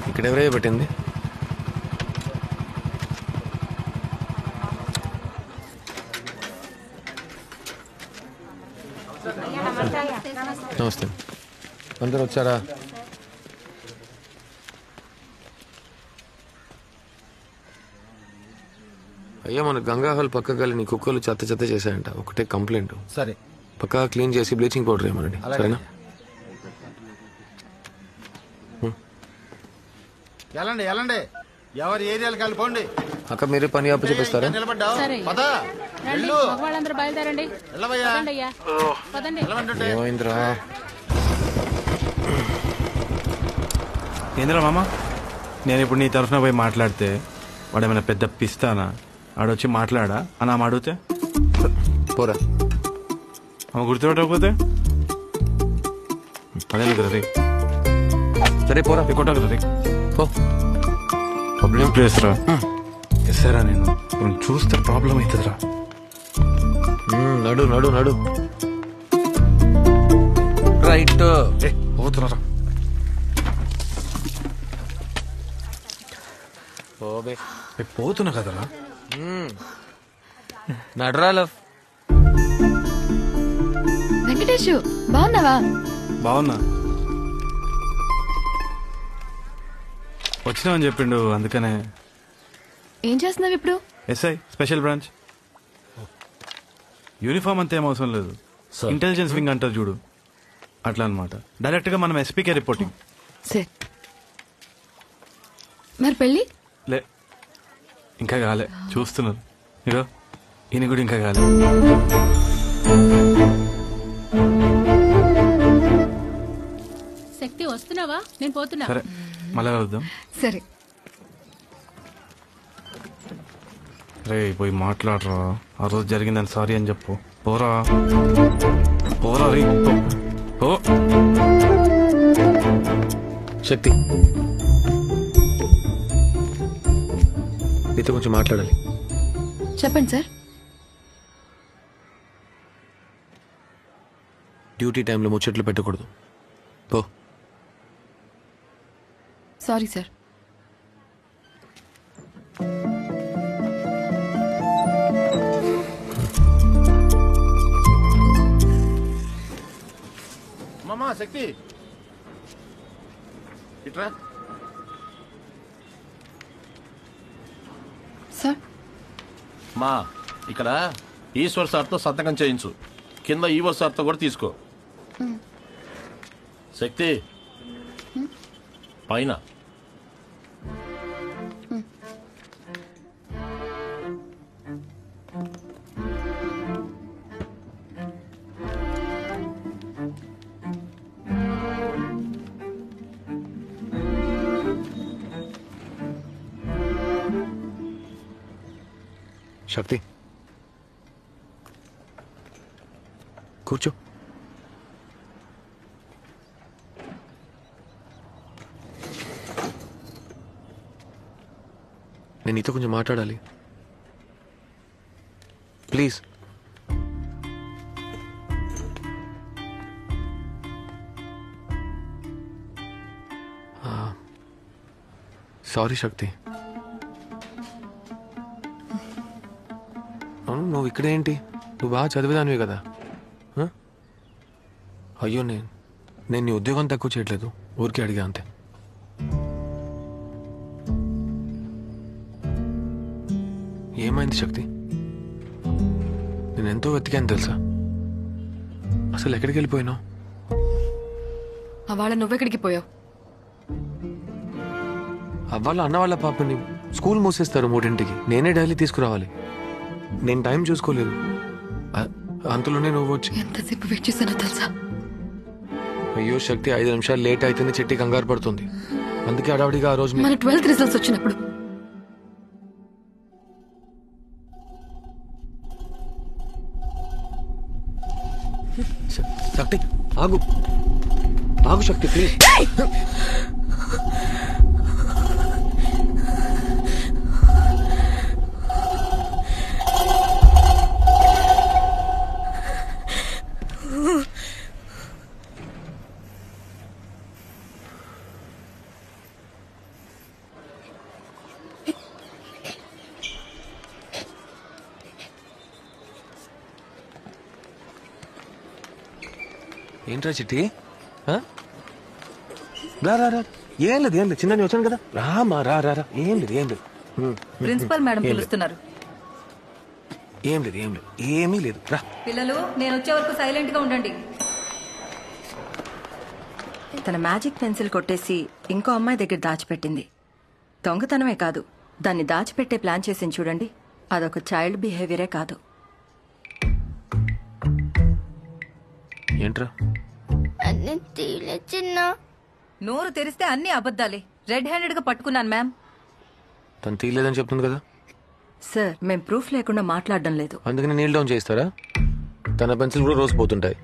ఇక్కడ ఎవరై పెట్టింది? నమస్తే, అందరు వచ్చారా? అయ్యా, మన గంగా హాల్ పక్క గలి నీ కుక్కలు చెత్త చెత్త చేశాయంట. ఒకటే కంప్లైంట్. సరే, పక్కా క్లీన్ చేసి బ్లీచింగ్ పౌడర్ వేయమనండి. సరేనా? వెళ్ళండి వెళ్ళండి, ఎవరి ఏరియాలకు వెళ్ళిపోండి. అక్క మీరే పని అప్పు చూపిస్తారా? ఏమైందిరా? ఏంద్రా మామ, నేను ఇప్పుడు నీ తరఫున పోయి మాట్లాడితే వాడు ఏమైనా పెద్ద పిస్తానా? ఆడొచ్చి మాట్లాడా అని ఆమె అడిగితే పోరా. ఆమె గుర్తుపెట్టకపోతే అదే కదా రే. సరే పోరా, కొట్టా కదా రే. పబ్లిక్ ప్లేస్ రా. ఎస్సారా, నేను చూస్తే ప్రాబ్లం అవుతుందిరా. నడు నడు నడు. రైట్ పోతున్నారా? పోతున్నా కదరా. నడరాల. వెంకటేష్ బాగున్నావా? బాగున్నా. వచ్చినావని చెప్పిండు, అందుకనే. ఏం చేస్తున్నావు ఇప్పుడు? SI special branch. యూనిఫామ్ అంతా ఏం అవసరం లేదు. ఇంటెలిజెన్స్ వింగ్ అంటారు చూడు, అట్లా అనమాట. డైరెక్ట్ గా మనం ఎస్పీకే రిపోర్టింగ్. సరే, మరి పెళ్ళి? లే, ఇంకా కాలే, చూస్తున్నారు. ఇగో ఈయన కూడా ఇంకా కాలే. శక్తి వస్తున్నావా? నేను పోతున్నా. సరే, మళ్ళా కలుద్దాం. సరే రే, పోయి మాట్లాడరా. ఆ రోజు జరిగిందని సారీ అని చెప్పు. పోరా పోరా రే. ఓ శక్తి, నీతో కొంచెం మాట్లాడాలి. చెప్పండి సార్. డ్యూటీ టైంలో ముచ్చట్లు పెట్టకూడదు. పో. Sorry sir. మామా శక్తి ఇట్రా. సార్, మా ఇక్కడ ఈశ్వర్ సార్తో సంతకం చేయించు. కింద ఈవో సార్తో కూడా తీసుకో. శక్తి పైన. శక్తి కూర్చో. నేను నీతో కొంచెం మాట్లాడాలి, ప్లీజ్. సారీ శక్తి. అవును, నువ్వు ఇక్కడేంటి? నువ్వు బాగా చదివేదానివి కదా. అయ్యో, నేను నీ ఉద్యోగం తక్కువ చేయట్లేదు, ఊరికే అడిగా అంతే. ఏమైంది శక్తి? నేను ఎంతో వెతికాను తెలుసా. అసలు ఎక్కడికి వెళ్ళిపోయినావు? అవాళ నువ్వెక్కడికి పోయావు? అవ్వాల అన్న వాళ్ళ పాపని స్కూల్ మూసేస్తారు 3ంటికి. నేనే డైలీ తీసుకురావాలి. నేను టైం చూసుకోలేదు, అంతలోనే నువ్వు వచ్చి. ఎంతసేపు వెయిట్ చేశానో తెలుసా? అయ్యో శక్తి, 5 నిమిషాలు లేట్ అవుతుంది. చెట్టి కంగారు పడుతుంది, అందుకే అడావిడిగా ఆ రోజు. మన 12th రిజల్ట్స్ వచ్చినప్పుడు శక్తి ఆగు ఆగు శక్తి ప్లీజ్. ఏంట్రా చిట్టి రా రా రా. ఏం లేదు చిన్న వచ్చాను కదా రామా రా రా రా. ఏం లేదు ప్రిన్సిపల్ మేడం పిలుస్తున్నారు. ఏం లేదు ఏమీ లేదు రా. పిల్లలు నేను వచ్చే వరకు సైలెంట్ గా ఉండండి. తన మ్యాజిక్ పెన్సిల్ కొట్టేసి ఇంకో అమ్మాయి దగ్గర దాచిపెట్టింది. దొంగతనమే కాదు, దాన్ని దాచిపెట్టే ప్లాన్ చేసింది చూడండి. అదొక చైల్డ్ బిహేవియరే కాదు. ఏంట్రా చిన్న నోరు తెరిస్తే అన్ని అబద్ధాలే. రెడ్ హ్యాండెడ్ గా పట్టుకున్నాను మ్యామ్. తను తీయలేదని చెప్తుంది కదా. సార్ మేం ప్రూఫ్ లేకుండా మాట్లాడడం లేదు. అందుకని నీల్ డౌన్ చేస్తారా? తన పెన్సిల్ కూడా రోజు పోతుంటాయి.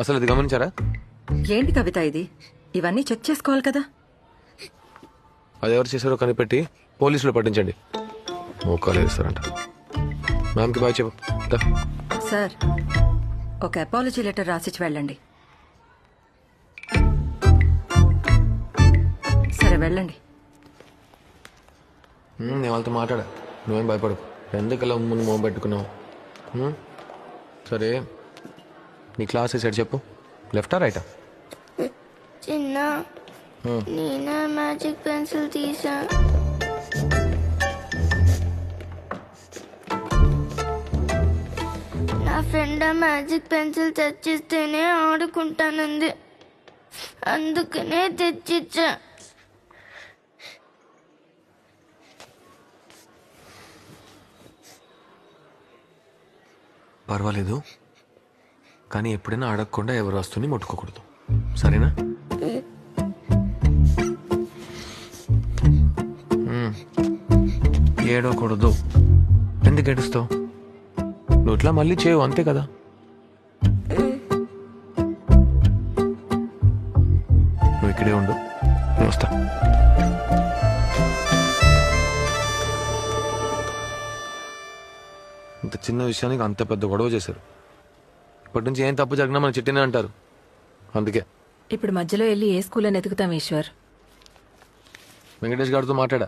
అసలు అది గమనించారా? ఏంటి కవిత ఇది? ఇవన్నీ చెక్ చేసుకోవాలి కదా. అది ఎవరు చేశారో కనిపెట్టి పోలీసులు పట్టించండి. మోకాలు వేస్తారంట. మ్యామ్కి బాయ్ చెప్పు. సార్ ఒక అపాలజీ లెటర్ రాసిచ్చి వెళ్ళండి. సరే వెళ్ళండి. నేను వాళ్ళతో మాట్లాడా. నువ్వేం భయపడు. ఎందుకలా ముందు మోం పెట్టుకున్నావు? సరే నీ క్లాస్ సెట్ చెప్పు. లెఫ్టా రైటా? చిన్న నేనే మ్యాజిక్ పెన్సిల్ తీసా. నా ఫ్రెండ్ ఆ మ్యాజిక్ పెన్సిల్ తెచ్చిస్తేనే ఆడుకుంటానంది. అందుకనే తెచ్చిచ్చా. పర్వాలేదు, కానీ ఎప్పుడైనా అడగకుండా ఎవరు వస్తుని ముట్టుకోకూడదు, సరేనా? ఏడవకూడదు. ఎందుకు ఏడుస్తావు? నువ్వు ఇట్లా మళ్ళీ చేయవు, అంతే కదా. నువ్వు ఇక్కడే ఉండు, నేను వస్తా. ఇంత చిన్న విషయానికి అంత పెద్ద గొడవ చేశారు. ఇప్పటి నుంచి ఏం తప్పు జరిగినా మన చిట్టినే అంటారు. అందుకే ఇప్పుడు మధ్యలో వెళ్ళి ఏ స్కూల్ అని ఎతుకుతాం ఈశ్వర్? వెంకటేష్ గారితో మాట్లాడా.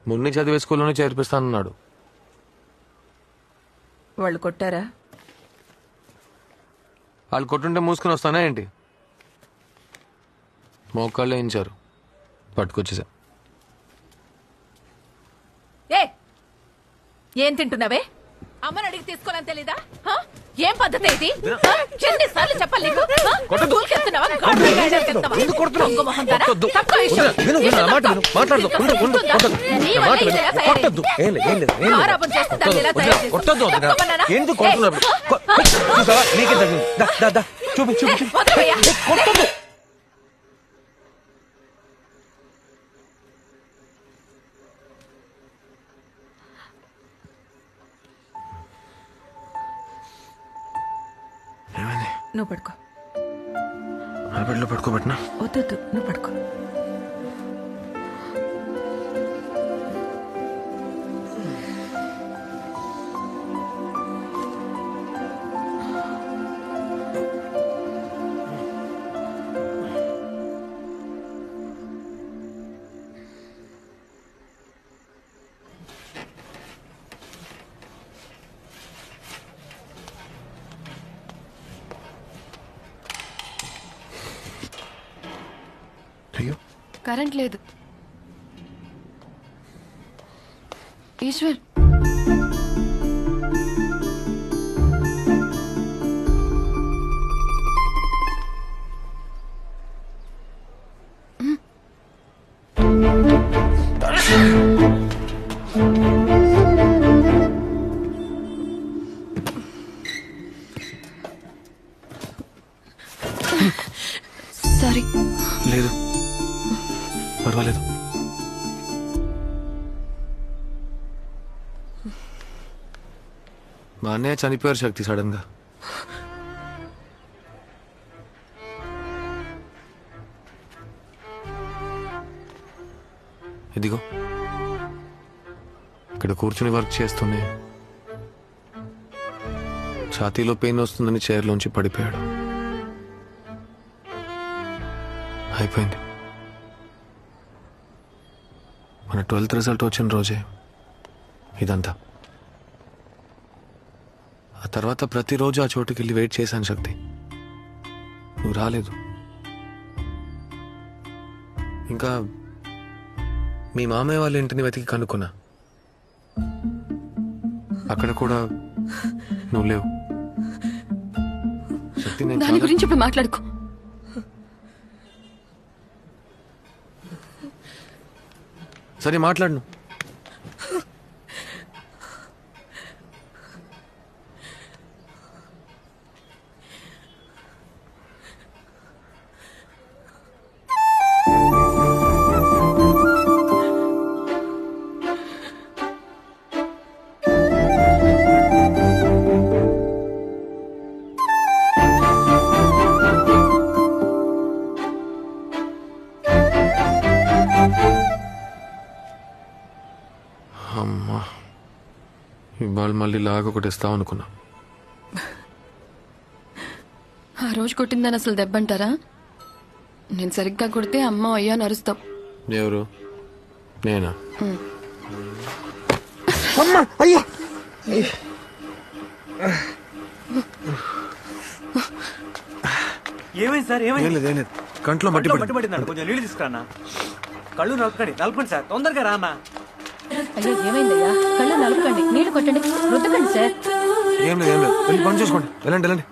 మున్ని చదివే స్కూల్లోనే చేర్పిస్తానన్నాడు. వాళ్ళు కొట్టారా? వాళ్ళు కొట్టుంటే మూసుకుని వస్తానా ఏంటి? మోకాళ్ళు వేయించారు, పట్టుకొచ్చేసా. ఏం తింటున్నావే? అమ్మని అడిగి తీసుకోవాలని తెలీదా? ఏం పద్ధతి ఇది? ఎన్నిసార్లు చెప్పాలి నీకు? స్కూల్కి వెళ్తున్నావా? గార్డెన్ గార్డెన్కి వెళ్తున్నావా? దొంగ మొహం దానా? తక్కువ విషయం. ఆరాపం చేస్తే దాన్ని ఎలా తయారు చేస్తావు? తక్కువన్నానా? వదలవయ్యా. నువ్వు పడుకో. ఆ బెడ్లో పడుకోబెట్టినా? వద్దు, నువ్వు పడుకో. అయ్యో, కరెంట్ లేదు. ఈశ్వర్, సారీ. లేదు పర్వాలేదు. మా అన్నయ్య చనిపోయారు శక్తి సడన్ గా. ఇదిగో ఇక్కడ కూర్చుని వర్క్ చేస్తూనే ఛాతీలో పెయిన్ వస్తుందని చైర్లోంచి పడిపోయాడు. అయిపోయింది. మన 12th రిజల్ట్ వచ్చిన రోజే ఇదంతా. ఆ తర్వాత ప్రతిరోజు ఆ చోటుకి వెళ్ళి వెయిట్ చేశాను శక్తి. నువ్వు రాలేదు. ఇంకా మీ మామయ్య వాళ్ళ ఇంటిని వెతికి కనుక్కున్నా. అక్కడ కూడా నువ్వు లేవు. శక్తి నేను దాని గురించి ఇప్పుడు మాట్లాడుకో. సరే మాట్లాడను. అమ్మా, ఇవాళ మళ్ళీ లాగ ఒకటి ఇస్తావు అనుకున్నా. ఆ రోజు కొట్టిందని అసలు దెబ్బంటారా? నేను సరిగ్గా కొడితే అమ్మ అయ్యా నరుస్తాం. ఎవరు? నేనా? ఏమైంది సార్? ఏం లేదు, ఏం లేదు. కంట్లో మట్టి పడింది. పట్టిందండి. కొంచెం నీళ్ళు తీసుకురా. కళ్ళు నలుపుకోండి సార్, తొందరగా రా అన్న. అయ్యో ఏమైందయ్యా? కళ్ళు నలుపుకండి, నీళ్లు కొట్టండి, రుద్దకండి సార్. ఏం లేదు, ఏం లేదు. వెళ్ళి పని చూసుకోండి. వెళ్ళండి, వెళ్ళండి.